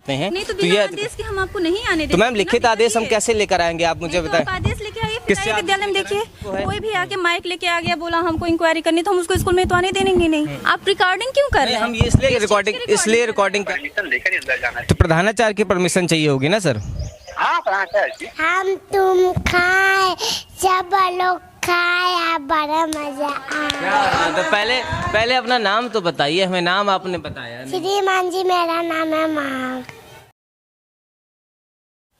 सकते हैं। नहीं तो ये आदेश कि हम आपको नहीं आने देते। तो मैम लिखित आदेश हम कैसे लेकर आएंगे, आप मुझे बताएं। आदेश लेके आइए, फिर विद्यालय में देखिए कोई भी आके माइक लेके आ गया, बोला हमको इंक्वायरी करनी, तो हम उसको स्कूल में तो आने देंगे नहीं। आप रिकॉर्डिंग क्यों कर रहे हैं? हम इसलिए रिकॉर्डिंग तो प्रधानाचार्य की परमिशन चाहिए होगी ना सर? हाँ प्रधानाचार्य। हम तुम खाए सब लोग खाए, बड़ा मजा आया। तो पहले अपना नाम तो बताइए हमें, नाम आपने बताया नहीं। श्रीमान जी, मेरा नाम है माँ।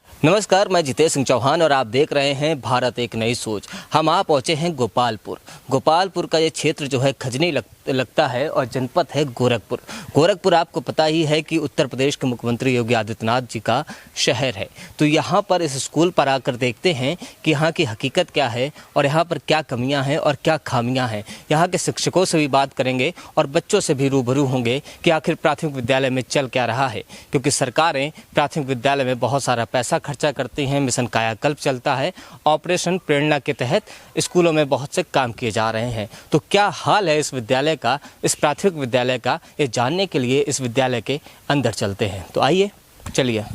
नमस्कार, मैं जितेश सिंह चौहान और आप देख रहे हैं भारत एक नई सोच। हम आ पहुँचे हैं गोपालपुर का ये क्षेत्र जो है खजनी लगता है और जनपद है गोरखपुर आपको पता ही है कि उत्तर प्रदेश के मुख्यमंत्री योगी आदित्यनाथ जी का शहर है। तो यहाँ पर इस स्कूल पर आकर देखते हैं कि यहाँ की हकीकत क्या है और यहाँ पर क्या कमियाँ हैं और क्या खामियाँ हैं। यहाँ के शिक्षकों से भी बात करेंगे और बच्चों से भी रूबरू होंगे कि आखिर प्राथमिक विद्यालय में चल क्या रहा है, क्योंकि सरकारें प्राथमिक विद्यालय में बहुत सारा पैसा खर्चा करती हैं। मिशन कायाकल्प चलता है, ऑपरेशन प्रेरणा के तहत स्कूलों में बहुत से काम किए जा रहे हैं। तो क्या हाल है इस विद्यालय का, इस प्राथमिक विद्यालय का, ये जानने के लिए इस विद्यालय के अंदर चलते हैं। तो आइए चलिए।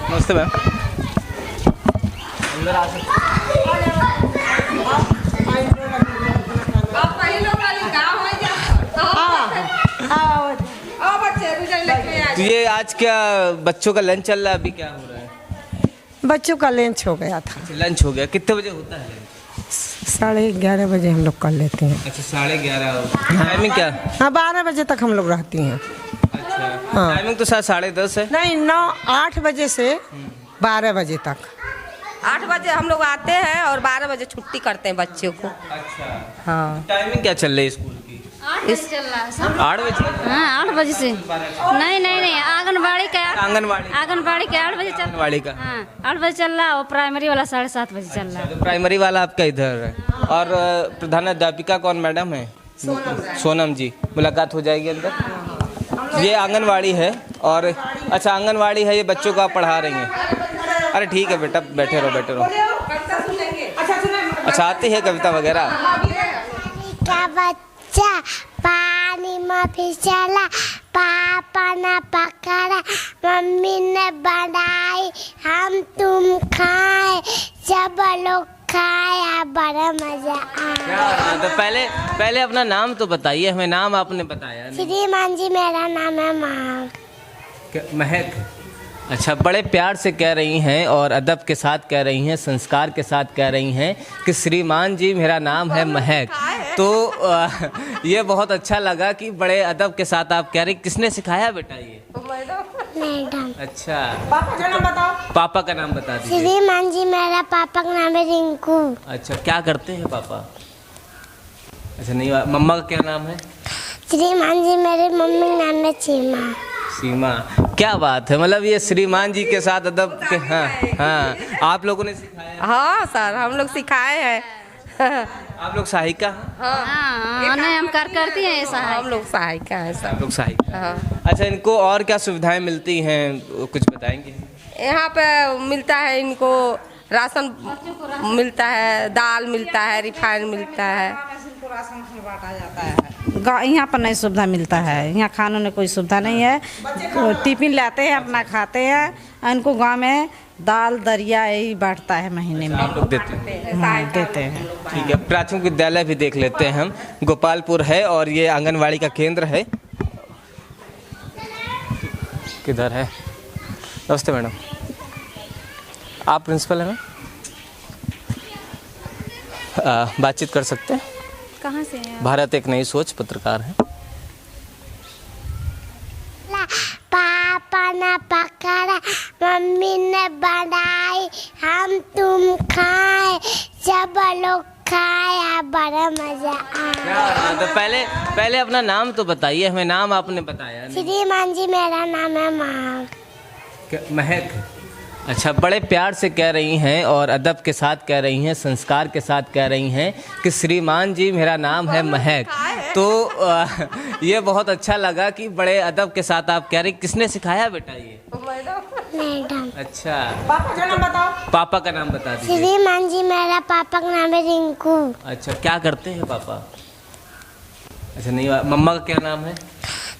नमस्ते मैम, अंदर आ सकते तो ये आज क्या बच्चों का लंच चल रहा है, अभी क्या हो रहा है? बच्चों का लंच हो गया था। लंच हो गया, कितने बजे होता है? 11:30 बजे हम लोग कर लेते हैं। अच्छा 11:30। टाइमिंग क्या? हाँ 12 बजे तक हम लोग रहती हैं। अच्छा हाँ। टाइमिंग तो शायद 10:30 है। नहीं 8 बजे से 12 बजे तक। 8 बजे हम लोग आते हैं और 12 बजे छुट्टी करते हैं बच्चों को। अच्छा हाँ। टाइमिंग क्या चल रही है स्कूल की? 8 बजे चल रहा है सब। 8 बजे? हाँ 8 बजे से। नहीं आंगनबाड़ी का 8 बजे चल आंगनबाड़ी का। हाँ 8 बजे चल रहा है और प्राइमरी वाला 7:30 बजे चल रहा है। तो प्राइमरी वाला आपका इधर है। और प्रधानाध्यापिका कौन मैडम है? सोनम जी। मुलाकात हो जाएगी अंदर। ये आंगनवाड़ी है और अच्छा आंगनवाड़ी है, ये बच्चों को आप पढ़ा रही हैं। अरे ठीक है बेटा, बैठे रहो। अच्छा आती है कविता वगैरह? का बच्चा पानी में फिसला, पापा ने पकड़ा, मम्मी ने बनाई, हम तुम खाए सब लोग खाए, बड़ा मजा आया। तो पहले अपना नाम तो बताइए हमें, नाम आपने बताया नहीं। श्रीमान जी, मेरा नाम है महक। अच्छा, बड़े प्यार से कह रही हैं और अदब के साथ कह रही हैं, संस्कार के साथ कह रही हैं कि श्रीमान जी मेरा नाम है महक। तो ये बहुत अच्छा लगा कि बड़े अदब के साथ आप कह रही। किसने सिखाया बेटा ये? मैडम। अच्छा पापा का नाम बताओ। पापा का नाम बता दीजिए। श्रीमान जी, मेरा पापा का नाम है रिंकू। अच्छा, क्या करते हैं पापा? अच्छा नहीं, मम्मा का क्या नाम है? श्रीमान जी, मेरे मम्मी का नाम है सीमा। क्या बात है, मतलब ये श्रीमान जी के साथ अदब के। हाँ आप लोगों ने सिखाया? हाँ सर, हम लोग सिखाए हैं। आप लोग सहायिका? हाँ नहीं हम करती हैं ऐसा। हम लोग सहायिका है सर। आप लोग सहायिका। हाँ। अच्छा, इनको और क्या सुविधाएं मिलती हैं, कुछ बताएंगे? यहाँ पे मिलता है इनको राशन मिलता है, दाल मिलता है, रिफाइन मिलता है। यहाँ पर नहीं सुविधा मिलता है। यहाँ खानों में कोई सुविधा नहीं है। टिफिन लाते हैं, अपना खाते हैं। इनको गांव में दाल दरिया यही बांटता है महीने में। आप लोग देते हैं? देते हैं। ठीक है, प्राथमिक विद्यालय भी देख लेते हैं हम। गोपालपुर है और ये आंगनवाड़ी का केंद्र है। किधर है? नमस्ते मैडम, आप प्रिंसिपल हैं? बातचीत कर सकते हैं? कहाँ से हैं? भारत एक नई सोच पत्रकार हैं। पापा ने पकड़ा, मम्मी ने बनाई, हम तुम खाए सब लोग खाए, बड़ा मजा आया। तो पहले अपना नाम तो बताइए हमें, नाम आपने बताया नहीं। श्रीमान जी, मेरा नाम है महक। अच्छा, बड़े प्यार से कह रही हैं और अदब के साथ कह रही हैं, संस्कार के साथ कह रही हैं कि श्रीमान जी मेरा नाम है महक। तो ये बहुत अच्छा लगा कि बड़े अदब के साथ आप कह रही। किसने सिखाया बेटा ये? मैडम। अच्छा, पापा का नाम बताओ। पापा का नाम बता दीजिए। श्रीमान जी, मेरा पापा का नाम है रिंकू। अच्छा, क्या करते हैं पापा? अच्छा, नहीं, मम्मा का क्या नाम है?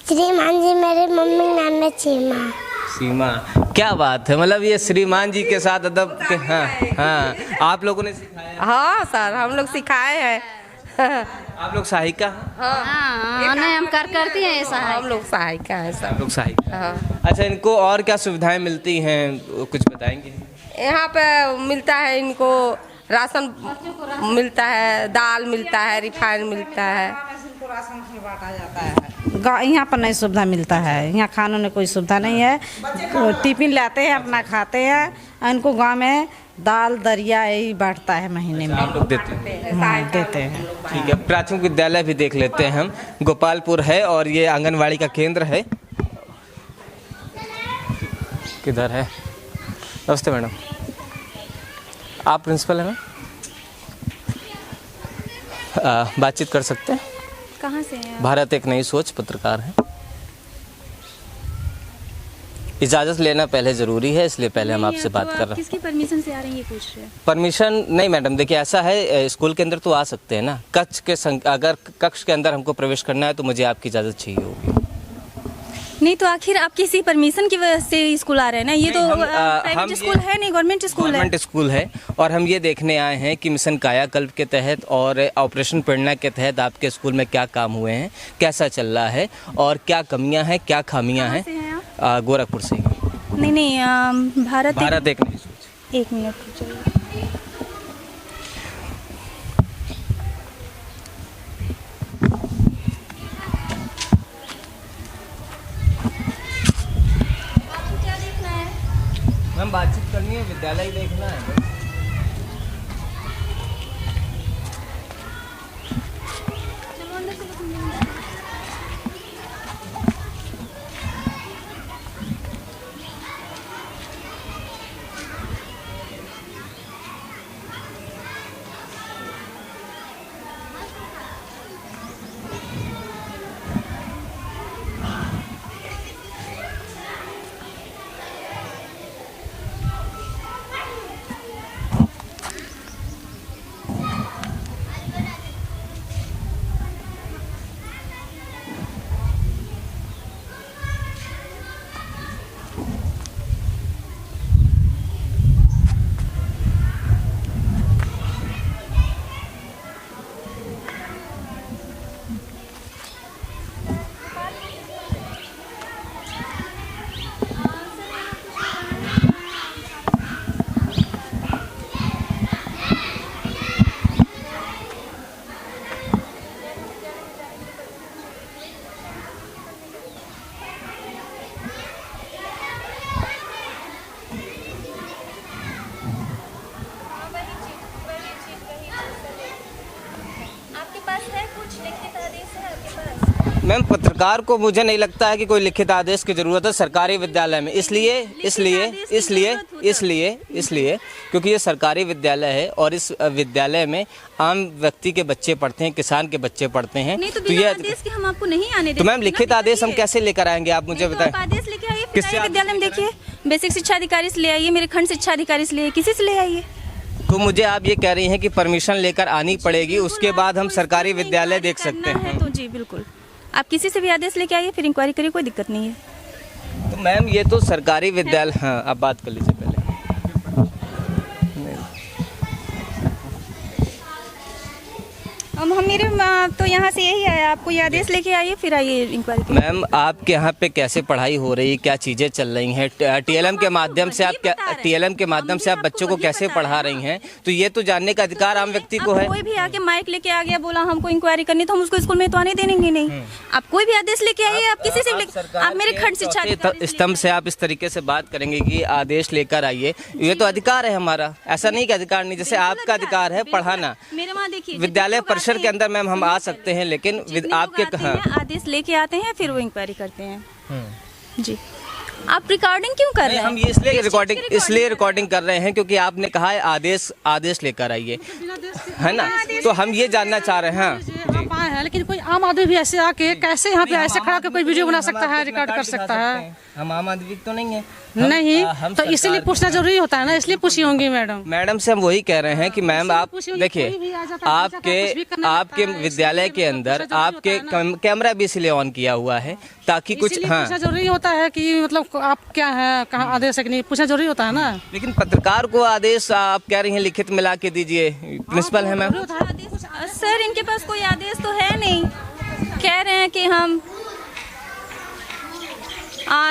श्रीमान जी, मेरे मम्मी का नाम है सीमा। सीमा, क्या बात है। मतलब ये श्रीमान जी के साथ अदब के, हाँ हाँ, आप लोगों ने सिखाया? हाँ सर, हम लोग सिखाए हैं। आप लोग सहायिका? हाँ, नहीं हम करती हैं ऐसा है। हम लोग सहायिका है सर। आप लोग सहायिका। हाँ। अच्छा, इनको और क्या सुविधाएं मिलती हैं, कुछ बताएंगे? यहाँ पे मिलता है इनको राशन मिलता है, दाल मिलता है, रिफाइन मिलता है। राशन बांटा जाता है। यहाँ पर नहीं सुविधा मिलता है, यहाँ खानों में कोई सुविधा नहीं है। टिफिन लाते हैं, अपना खाते हैं। इनको गांव में दाल दरिया यही बांटता है महीने में। आप लोग देते हैं? देते हैं। ठीक है, प्राथमिक विद्यालय भी देख लेते हैं हम। गोपालपुर है और ये आंगनवाड़ी का केंद्र है। किधर है? नमस्ते मैडम, आप प्रिंसिपल हैं? बातचीत कर सकते हैं? कहाँ से हैं आप? भारत एक नई सोच पत्रकार है। इजाज़त लेना पहले ज़रूरी है, इसलिए पहले हम आपसे बात कर रहे हैं। किसकी परमिशन से आ रहे हैं ये पूछ रहे हैं? परमिशन नहीं मैडम, देखिए ऐसा है, स्कूल के अंदर तो आ सकते हैं ना। अगर कक्ष के अंदर हमको प्रवेश करना है तो मुझे आपकी इजाज़त चाहिए होगी। नहीं तो आखिर आप किसी परमिशन की वजह से स्कूल आ रहे हैं ना? ये तो प्राइवेट स्कूल है नहीं, गवर्नमेंट स्कूल है। गवर्नमेंट स्कूल है और हम ये देखने आए हैं कि मिशन कायाकल्प के तहत और ऑपरेशन प्रेरणा के तहत आपके स्कूल में क्या काम हुए हैं, कैसा चल रहा है और क्या कमियां हैं, क्या खामियां हैं। गोरखपुर से। नहीं, भारत एक नई सोच। एक मिनट रुकिए। मैम, बातचीत करनी है, विद्यालय देखना है। मैम, पत्रकार को मुझे नहीं लगता है कि कोई लिखित आदेश की ज़रूरत है सरकारी विद्यालय में। इसलिए क्योंकि ये सरकारी विद्यालय है और इस विद्यालय में आम व्यक्ति के बच्चे पढ़ते हैं, किसान के बच्चे पढ़ते हैं। नहीं तो ये आदेश कि हम आपको नहीं आने देते। तो मैम, लिखित आदेश हम कैसे लेकर आएंगे, आप मुझे बताएं। आदेश लेके आइए, फिर विद्यालय में देखिए, बेसिक शिक्षा अधिकारी से ले आइए, मेरे खंड शिक्षा अधिकारी से ले आइए, किसी से ले आइए। तो मुझे आप ये कह रही हैं कि परमिशन लेकर आनी पड़ेगी, उसके बाद हम सरकारी विद्यालय देख सकते हैं। तो जी बिल्कुल, आप किसी से भी आदेश लेके आइए, फिर इंक्वायरी करिए, कोई दिक्कत नहीं है। तो मैम, ये तो सरकारी विद्यालय। हाँ, आप बात कर लीजिए पहले। हम मेरे तो यहाँ से यही है, आपको ये आदेश लेके आइए, फिर आइए इंक्वायरी। मैम, आपके यहाँ पे कैसे पढ़ाई हो रही है, क्या चीज़ें चल रही हैं? टीएलएम के माध्यम से आप बच्चों को कैसे पढ़ा रही हैं? तो ये तो जानने का अधिकार आम व्यक्ति को है। कोई भी आके माइक लेके आ गया, बोला हमको इंक्वायरी करनी, तो हम उसको स्कूल में तो आने देंगे नहीं। आप कोई भी आदेश लेके आइए, आप किसी से, आप मेरे खंड शिक्षा स्तंभ से आप इस तरीके से बात करेंगे कि आदेश लेकर आइए, ये तो अधिकार है हमारा। ऐसा नहीं कि अधिकार नहीं, जैसे आपका अधिकार है पढ़ाना। मेरे वहाँ देखिए, विद्यालय परिसर के अंदर मैम हम आ सकते हैं, लेकिन आपके आदेश लेके आते हैं, फिर वो इंक्वायरी करते हैं। जी, आप रिकॉर्डिंग क्यों कर रहे हैं? हम ये इसलिए रिकॉर्डिंग कर रहे हैं क्योंकि आपने कहा है आदेश लेकर आइए, है ना? तो हम ये जानना चाह रहे हैं। आप आए हैं, लेकिन कोई आम आदमी भी ऐसे आके कैसे यहाँ पे ऐसे खड़ा के कोई वीडियो बना सकता है, रिकॉर्ड कर सकता है? हम आम आदमी तो नहीं है। नहीं, तो इसीलिए पूछना जरूरी होता है ना, इसलिए पूछी होंगी मैडम से हम वही कह रहे हैं कि मैम आप देखिए, आपके विद्यालय के अंदर आपके कैमरा भी इसलिए ऑन किया हुआ है ताकि कुछ पूछना जरूरी होता है कि मतलब आप क्या है, कहाँ आदेश है कि नहीं, पूछना जरूरी होता है ना। लेकिन पत्रकार को आदेश आप कह रही हैं लिखित मिला के दीजिए, प्रिंसिपल है मैम। सर इनके पास कोई आदेश तो है नहीं, कह रहे हैं कि हम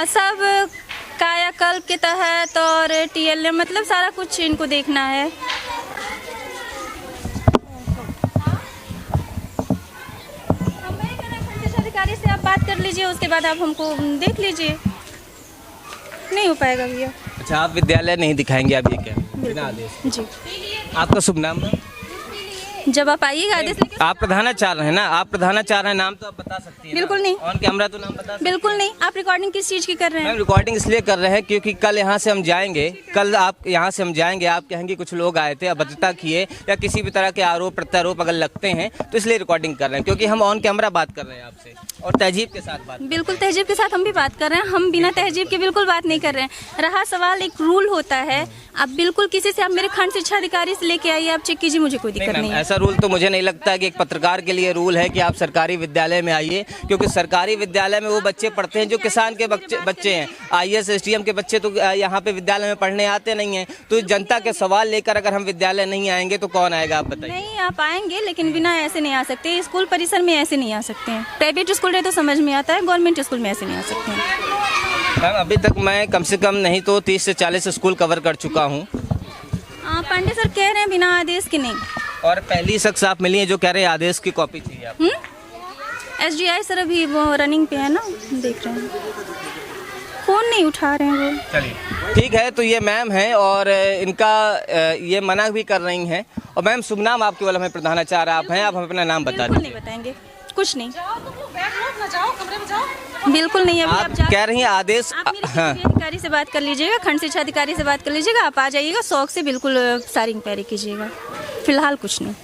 सब कायाकल्प के तहत और TLM मतलब सारा कुछ इनको देखना है। अधिकारी से आप बात कर लीजिए, उसके बाद आप हमको देख लीजिए। नहीं हो पाएगा भैया। अच्छा, आप विद्यालय नहीं दिखाएंगे आप, ये क्या बिना आदेश? जी। आपका शुभ नाम है? जब आप आइएगा आदेश लेके। आप प्रधानाचार्य हैं ना? आप प्रधानाचार्य हैं, नाम तो आप बता सकती हैं। बिल्कुल नहीं। ऑन कैमरा तो नाम बता सकती हैं। बिल्कुल नहीं। आप रिकॉर्डिंग किस चीज़ की कर रहे हैं? मैम रिकॉर्डिंग इसलिए कर रहे हैं क्योंकि कल यहाँ से हम जाएंगे, आप कहेंगे कुछ लोग आए थे, अभद्रता किए या किसी भी तरह के आरोप प्रत्यारोप अगर लगते हैं तो इसलिए रिकॉर्डिंग कर रहे हैं, क्योंकि हम ऑन कैमरा बात कर रहे हैं आपसे और तहजीब के साथ बात। बिल्कुल तहजीब के साथ हम भी बात कर रहे हैं, हम बिना तहजीब के बिल्कुल बात नहीं कर रहे हैं। रहा सवाल एक रूल होता है, आप बिल्कुल किसी से, आप मेरे खंड शिक्षा अधिकारी से लेके आइए, आप चेक कीजिए, मुझे कोई दिक्कत नहीं है। ऐसा रूल तो मुझे नहीं लगता है कि एक पत्रकार के लिए रूल है कि आप सरकारी विद्यालय में आइए, क्योंकि सरकारी विद्यालय में वो बच्चे पढ़ते हैं जो किसान के बच्चे हैं। IAS SDM के बच्चे तो यहाँ पे विद्यालय में पढ़ने आते नहीं हैं। तो जनता के सवाल लेकर अगर हम विद्यालय नहीं आएंगे तो कौन आएगा, आप बताइए। नहीं, आप आएंगे लेकिन बिना ऐसे नहीं आ सकते, स्कूल परिसर में ऐसे नहीं आ सकते हैं। प्राइवेट स्कूल है तो समझ में आता है, गवर्नमेंट स्कूल में ऐसे नहीं आ सकते हैं। मैम अभी तक मैं कम से कम नहीं तो 30 से 40 स्कूल कवर कर चुका हूँ। पांडे सर कह रहे हैं बिना आदेश के नहीं। और पहली शख्स आप मिली है जो कह रहे हैं आदेश की कॉपी चाहिए आपको। SDI सर अभी वो रनिंग पे है ना, देख रहे हैं, फोन नहीं उठा रहे हैं वो। चलिए ठीक है, तो ये मैम हैं और इनका ये मना भी कर रही हैं। और मैम शुभ नाम आप केवल हमें प्रधानाचार्य आप हैं, आप हमें अपना नाम बता दीजिए। नहीं बताएंगे कुछ नहीं, बिल्कुल नहीं। अभी आप कह रही हैं आदेश। हाँ, अधिकारी से बात कर लीजिएगा, खंड शिक्षा अधिकारी से बात कर लीजिएगा, आप आ जाइएगा, शौक से बिल्कुल सारी इंक्वायरी कीजिएगा। फिलहाल कुछ नहीं।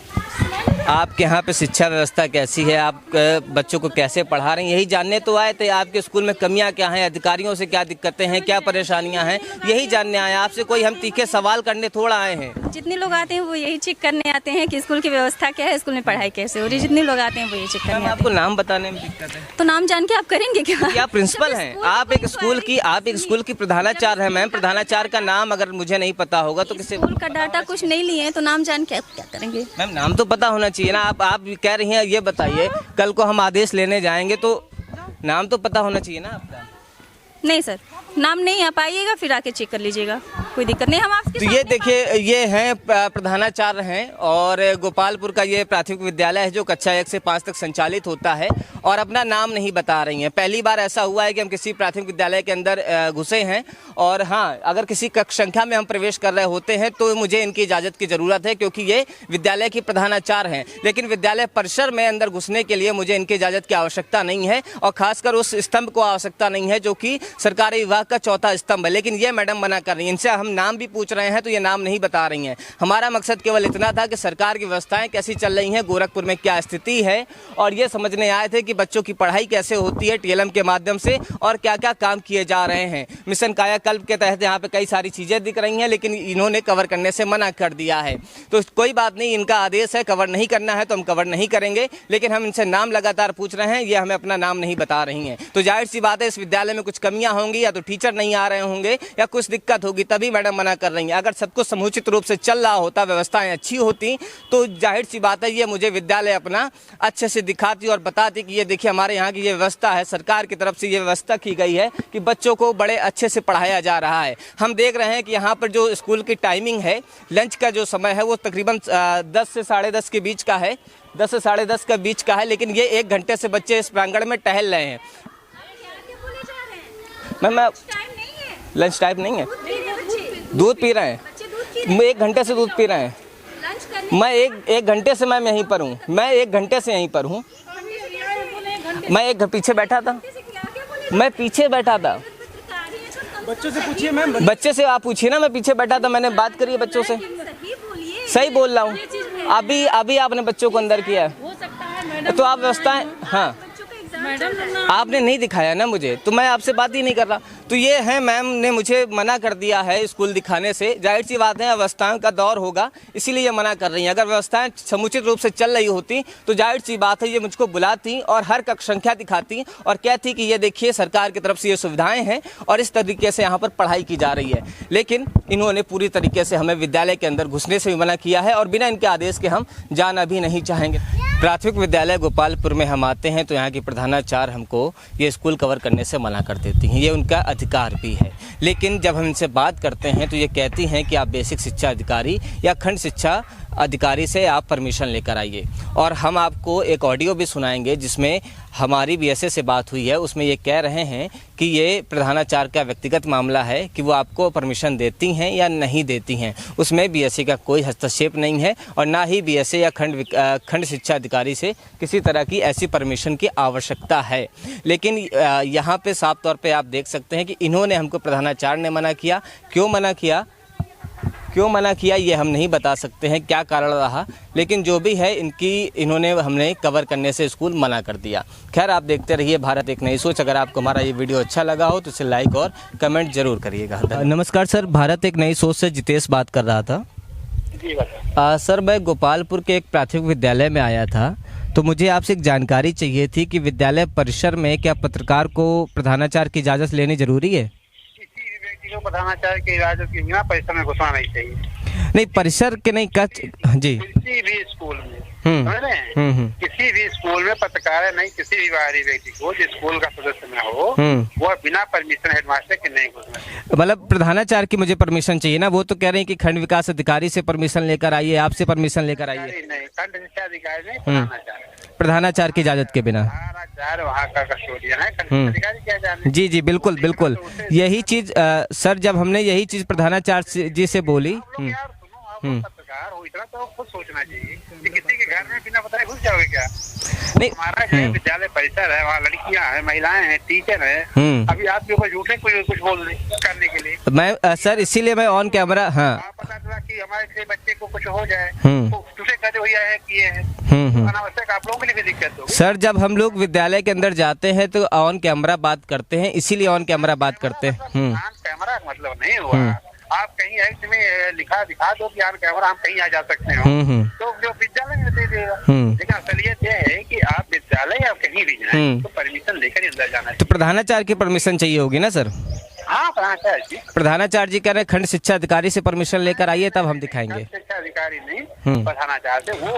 आपके यहाँ पे शिक्षा व्यवस्था कैसी है, आप बच्चों को कैसे पढ़ा रही हैं, यही जानने तो आए थे। आपके स्कूल में कमियां क्या हैं, अधिकारियों से क्या दिक्कतें हैं, क्या परेशानियां हैं, यही जानने आए आपसे। कोई हम तीखे सवाल करने थोड़ा आए हैं। जितने लोग आते हैं वो यही चेक करने आते हैं कि स्कूल की व्यवस्था क्या है, स्कूल में पढ़ाई कैसे हो रही है। जितने लोग आते हैं वो यही चेक करने आते हैं। आपको नाम बताने में दिक्कत है तो नाम जान के आप करेंगे क्या? आप प्रिंसिपल हैं, आप एक स्कूल की प्रधानाचार्य हैं। मैम प्रधानाचार्य का नाम अगर मुझे नहीं पता होगा तो किसी स्कूल का डाटा कुछ नहीं लिए तो नाम जान के क्या करेंगे? मैम नाम तो पता होना चाहिए ना। आप कह रही हैं, ये बताइए कल को हम आदेश लेने जाएंगे तो नाम तो पता होना चाहिए ना आपका। नहीं सर, नाम नहीं, आप आइएगा फिर आके चेक कर लीजिएगा, कोई दिक्कत नहीं। हम आपके तो ये देखिए, ये हैं प्रधानाचार्य हैं और गोपालपुर का ये प्राथमिक विद्यालय है जो कक्षा 1 से 5 तक संचालित होता है और अपना नाम नहीं बता रही हैं। पहली बार ऐसा हुआ है कि हम किसी प्राथमिक विद्यालय के अंदर घुसे हैं और हाँ, अगर किसी कक्ष संख्या में हम प्रवेश कर रहे होते हैं तो मुझे इनकी इजाज़त की ज़रूरत है, क्योंकि ये विद्यालय की प्रधानाचार्य हैं। लेकिन विद्यालय परिसर में अंदर घुसने के लिए मुझे इनकी इजाज़त की आवश्यकता नहीं है और खासकर उस स्तंभ को आवश्यकता नहीं है जो कि सरकारी विभाग का चौथा स्तंभ है। लेकिन ये मैडम मना कर रही हैं। इनसे हम नाम भी पूछ रहे हैं तो ये नाम नहीं बता रही हैं। हमारा मकसद केवल इतना था कि सरकार की व्यवस्थाएं कैसी चल रही हैं, गोरखपुर में क्या स्थिति है, और ये समझने आए थे कि बच्चों की पढ़ाई कैसे होती है TLM के माध्यम से और क्या क्या काम किए जा रहे हैं। मिशन कायाकल्प के तहत यहाँ पे कई सारी चीज़ें दिख रही हैं, लेकिन इन्होंने कवर करने से मना कर दिया है। तो कोई बात नहीं, इनका आदेश है, कवर नहीं करना है तो हम कवर नहीं करेंगे। लेकिन हम इनसे नाम लगातार पूछ रहे हैं, ये हमें अपना नाम नहीं बता रही हैं। तो जाहिर सी बात है, इस विद्यालय में कुछ कमियाँ होंगी, या तो टीचर नहीं आ रहे होंगे या कुछ दिक्कत होगी, तभी मैडम मना कर रही हैं। अगर सब कुछ समुचित रूप से चल रहा होता, व्यवस्थाएं अच्छी होती, तो जाहिर सी बात है ये मुझे विद्यालय अपना अच्छे से दिखाती और बताती कि ये देखिए हमारे यहाँ की ये व्यवस्था है, सरकार की तरफ से ये व्यवस्था की गई है कि बच्चों को बड़े अच्छे से पढ़ाया जा रहा है। हम देख रहे हैं कि यहाँ पर जो स्कूल की टाइमिंग है, लंच का जो समय है वो तकरीबन 10 से 10:30 के बीच का है, 10 से 10:30 के बीच का है। लेकिन ये 1 घंटे से बच्चे इस प्रांगण में टहल रहे हैं। मैम लंच टाइम नहीं है, दूध पी रहे हैं, 1 घंटे से दूध पी रहे हैं। मैं एक घंटे से मैम यहीं पर हूँ, मैं 1 घंटे से यहीं पर हूँ। मैं एक पीछे बैठा था, मैं पीछे बैठा था। बच्चों से पूछिए मैम। बच्चे से आप पूछिए ना, मैं पीछे बैठा था, मैंने बात करी है बच्चों से। सही बोल रहा हूँ। अभी आपने बच्चों को अंदर किया है तो आप व्यवस्थाएं, हाँ आपने नहीं दिखाया ना मुझे, तो मैं आपसे बात ही नहीं कर रहा। तो ये है, मैम ने मुझे मना कर दिया है स्कूल दिखाने से। जाहिर सी बात है, व्यवस्थाओं का दौर होगा, इसीलिए ये मना कर रही हैं। अगर व्यवस्थाएं समुचित रूप से चल रही होती तो जाहिर सी बात है ये मुझको बुलाती और हर कक्ष संख्या दिखाती और कहती कि ये देखिए सरकार की तरफ से ये सुविधाएं हैं और इस तरीके से यहाँ पर पढ़ाई की जा रही है। लेकिन इन्होंने पूरी तरीके से हमें विद्यालय के अंदर घुसने से भी मना किया है और बिना इनके आदेश के हम जाना भी नहीं चाहेंगे। प्राथमिक विद्यालय गोपालपुर में हम आते हैं तो यहाँ की प्रधानाचार्य हमको ये स्कूल कवर करने से मना कर देती हैं। ये उनका अधिकार भी है, लेकिन जब हम इनसे बात करते हैं तो ये कहती हैं कि आप बेसिक शिक्षा अधिकारी या खंड शिक्षा अधिकारी से आप परमिशन लेकर आइए। और हम आपको एक ऑडियो भी सुनाएंगे जिसमें हमारी बीएसए से बात हुई है। उसमें ये कह रहे हैं कि ये प्रधानाचार्य का व्यक्तिगत मामला है कि वो आपको परमिशन देती हैं या नहीं देती हैं। उसमें बीएसए का कोई हस्तक्षेप नहीं है और ना ही बीएसए या खंड शिक्षा अधिकारी से किसी तरह की ऐसी परमिशन की आवश्यकता है। लेकिन यहाँ पे साफ तौर पे आप देख सकते हैं कि इन्होंने हमको प्रधानाचार्य ने मना किया। क्यों मना किया ये हम नहीं बता सकते हैं, क्या कारण रहा, लेकिन जो भी है हमने कवर करने से स्कूल मना कर दिया। खैर, आप देखते रहिए भारत एक नई सोच। अगर आपको हमारा ये वीडियो अच्छा लगा हो तो इसे लाइक और कमेंट जरूर करिएगा। नमस्कार सर, भारत एक नई सोच से जितेश बात कर रहा था। जी सर, मैं गोपालपुर के एक प्राथमिक विद्यालय में आया था, तो मुझे आपसे एक जानकारी चाहिए थी कि विद्यालय परिसर में क्या पत्रकार को प्रधानाचार्य की इजाज़त लेनी जरूरी है? प्रधानाचार्य की इजाजत के बिना परिसर में घुसना नहीं चाहिए। नहीं, परिसर के नहीं जी, किसी भी स्कूल में किसी भी स्कूल में पत्रकार नहीं, किसी भी बाहरी व्यक्ति को जो स्कूल का सदस्य न हो वो बिना परमिशन हेडमास्टर के नहीं घुसना। मतलब प्रधानाचार्य की मुझे परमिशन चाहिए ना। वो तो कह रहे हैं कि खंड विकास अधिकारी से परमिशन लेकर आइए, आपसे परमिशन लेकर आइए। नहीं, खंड शिक्षा अधिकारी नहीं, प्रधानाचार्य की इजाजत के बिना। वहाँ का कस्टोडियन है, खंड अधिकारी क्या जाने। जी बिल्कुल बिल्कुल, यही चीज सर, जब हमने यही चीज प्रधानाचार्य जी से बोली। पत्रकार हो इतना तो खुद सोचना चाहिए कि किसी के घर में बिना बताए घुस जाओगे क्या? नहीं, हमारा जो विद्यालय परिसर है, वहाँ लड़कियां हैं, महिलाएं हैं, टीचर हैं। अभी आपके ऊपर झूठे कुछ बोल करने के लिए मैं सर, इसीलिए मैं ऑन कैमरा, हाँ, पता चला कि हमारे से बच्चे को कुछ हो जाए तो दूसरे कहते हुए है किए हैं, अनावश्यक आप लोगों के लिए भी दिक्कत हो। सर, जब हम लोग विद्यालय के अंदर जाते हैं तो ऑन कैमरा बात करते हैं, इसीलिए ऑन कैमरा बात करते हैं। कैमरा मतलब नहीं हुआ, आप कहीं एक्ट में दिखा दो कि ऑन कैमरा हम कहीं आ जा सकते हो तो जो विद्यालय में दे देगा। लेकिन असलियत यह है कि आप विद्यालय या कहीं भी जाएं तो परमिशन लेकर अंदर जाना है। तो प्रधानाचार्य की परमिशन चाहिए होगी ना सर? हाँ, प्रधानाचार्य जी कह रहे हैं खंड शिक्षा अधिकारी से परमिशन लेकर आइए तब हम दिखाएंगे। शिक्षा अधिकारी नहीं, प्रधानाचार्य से। वो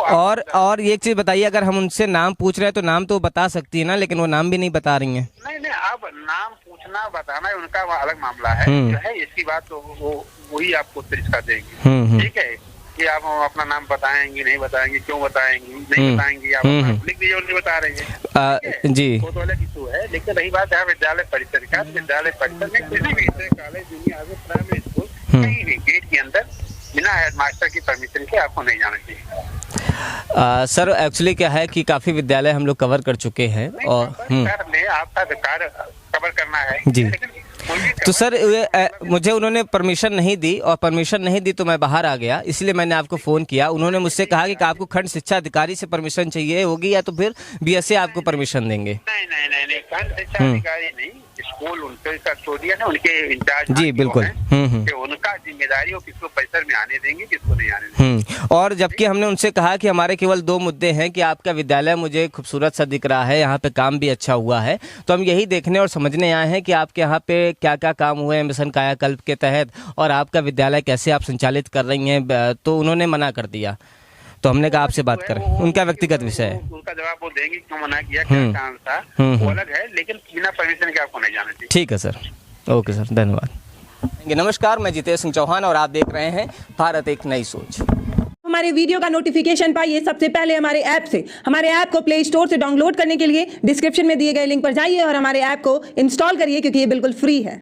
और एक चीज बताइए, अगर हम उनसे नाम पूछ रहे हैं तो नाम तो बता सकती है ना, लेकिन वो नाम भी नहीं बता रही हैं। नहीं, अब नाम पूछना बताना है उनका अलग मामला है, जो है इसकी बात तो वही आपको उत्तर कर देंगे। ठीक है कि आप अपना नाम बताएंगे नहीं बताएंगे, क्यों बताएंगे नहीं बताएंगे, आप लिख दीजिए नहीं बता रहे हैं जी, वो तो अलग इशू है। लेकिन रही बात है विद्यालय परिसर का, विद्यालय परिसर में किसी भी कॉलेज, जूनियर, प्राइमरी स्कूल, कहीं भी गेट के अंदर बिना हेडमास्टर की परमिशन के आपको नहीं जाना चाहिए। सर, एक्चुअली क्या है कि काफी विद्यालय हम लोग कवर कर चुके हैं और आपका अधिकार कवर करना है जी। तो सर, मुझे उन्होंने परमिशन नहीं दी और परमिशन नहीं दी तो मैं बाहर आ गया, इसलिए मैंने आपको फ़ोन किया। उन्होंने मुझसे कहा कि आपको खंड शिक्षा अधिकारी से परमिशन चाहिए होगी या तो फिर बीएसए आपको परमिशन देंगे। नहीं, खंड शिक्षा अधिकारी नहीं, स्कूल उनके कस्टोडियन है, उनके इंचार्ज जी बिल्कुल, उनका जिम्मेदारी हो किसको परिसर में आने देंगे, किसको नहीं आने देंगे। और जबकि हमने उनसे कहा कि हमारे केवल 2 मुद्दे हैं कि आपका विद्यालय मुझे खूबसूरत सा दिख रहा है, यहाँ पे काम भी अच्छा हुआ है, तो हम यही देखने और समझने आए हैं कि आपके यहाँ पे क्या क्या काम हुए हैं मिशन कायाकल्प के तहत और आपका विद्यालय कैसे आप संचालित कर रही हैं। तो उन्होंने मना कर दिया, तो हमने कहा आपसे बात करें, उनका व्यक्तिगत विषय है। उनका जवाब वो देंगे क्यों मना किया, क्या कारण था, वो अलग है, लेकिन बिना परमिशन के आपको नहीं जाना चाहिए। ठीक है सर, ओके सर, धन्यवाद। नमस्कार, मैं जितेश सिंह चौहान और आप देख रहे हैं भारत एक नई सोच। हमारे वीडियो का नोटिफिकेशन पाइए सबसे पहले हमारे ऐप से। हमारे ऐप को प्ले स्टोर से डाउनलोड करने के लिए डिस्क्रिप्शन में दिए गए लिंक पर जाइए और हमारे ऐप को इंस्टॉल करिए क्योंकि ये बिल्कुल फ्री है।